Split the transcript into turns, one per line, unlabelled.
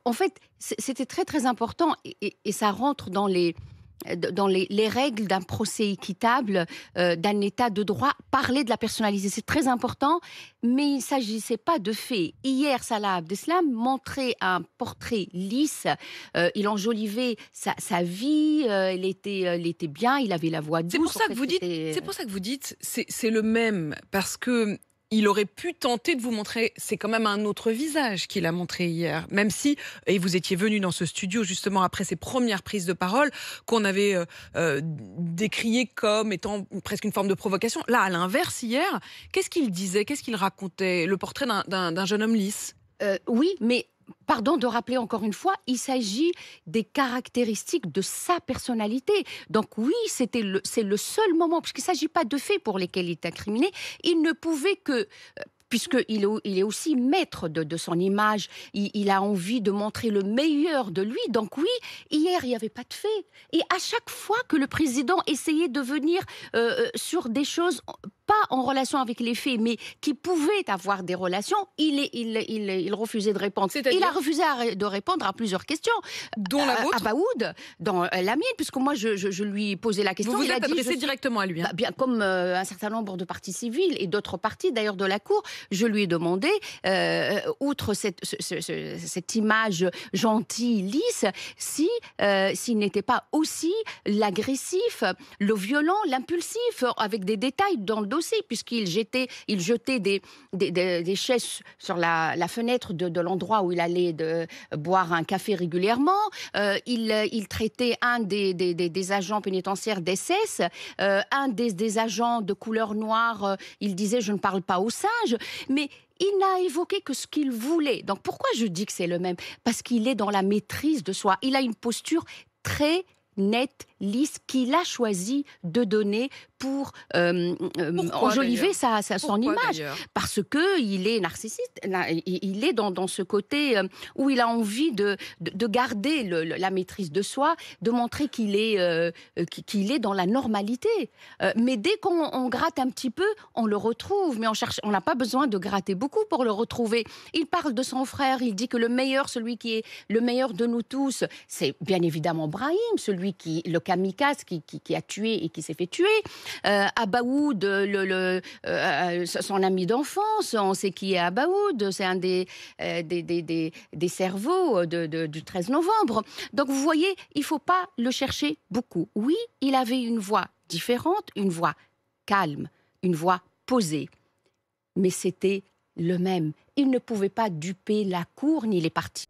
en fait, c'était très, très important et ça rentre dans les règles d'un procès équitable, d'un état de droit, parler de la personnalité, c'est très important, mais il ne s'agissait pas de faits. Hier, Salah Abdeslam montrait un portrait lisse, il enjolivait sa vie, il était bien, il avait la voix
C'est pour
douce. En
ça que
fait,
vous dites,
c'était...
c'est pour ça que vous dites, c'est le même, parce que il aurait pu tenter de vous montrer, c'est quand même un autre visage qu'il a montré hier, même si, et vous étiez venu dans ce studio justement après ses premières prises de parole, qu'on avait décrié comme étant presque une forme de provocation. Là, à l'inverse, hier, qu'est-ce qu'il disait, qu'est-ce qu'il racontait? Le portrait d'un jeune homme lisse.
Oui, mais pardon de rappeler encore une fois, il s'agit des caractéristiques de sa personnalité. Donc oui, c'est le seul moment, puisqu'il ne s'agit pas de faits pour lesquels il est incriminé, il ne pouvait que... il est aussi maître de son image, il a envie de montrer le meilleur de lui. Donc oui, hier, il n'y avait pas de faits. Et à chaque fois que le président essayait de venir sur des choses pas en relation avec les faits, mais qui pouvaient avoir des relations, il refusait de répondre. Il a
C'est-à-dire,
refusé de répondre à plusieurs questions.
dont la
À
vôtre,
Baoud, dans la mienne, puisque moi, je lui posais la question.
vous vous
Il a
êtes
dit,
adressé directement à lui. Hein.
bien comme un certain nombre de parties civiles et d'autres parties, d'ailleurs, de la Cour, je lui ai demandé, outre cette image gentille, lisse, s'il n'était pas aussi l'agressif, le violent, l'impulsif, avec des détails dans le dossier, puisqu'il jetait des chaises sur la fenêtre de l'endroit où il allait boire un café régulièrement. Il traitait un des agents pénitentiaires d'SS, un des agents de couleur noire, il disait « je ne parle pas aux singes », mais il n'a évoqué que ce qu'il voulait. Donc pourquoi je dis que c'est le même? Parce qu'il est dans la maîtrise de soi. Il a une posture très nette, lisse, qu'il a choisi de donner pour
Pourquoi
enjoliver
d'ailleurs?
son
Pourquoi
image.
d'ailleurs?
Parce qu'il est narcissiste, il est dans ce côté où il a envie de garder la maîtrise de soi, de montrer qu'il est dans la normalité. Mais dès qu'on gratte un petit peu, on le retrouve. Mais on n'a pas besoin de gratter beaucoup pour le retrouver. Il parle de son frère, il dit que le meilleur, celui qui est le meilleur de nous tous, c'est bien évidemment Brahim, le kamikaze qui a tué et qui s'est fait tuer. Abaoud, son ami d'enfance, on sait qui est Abaoud, c'est un des cerveaux du 13 novembre. Donc vous voyez, il ne faut pas le chercher beaucoup. Oui, il avait une voix différente, une voix calme, une voix posée, mais c'était le même. Il ne pouvait pas duper la cour ni les partis.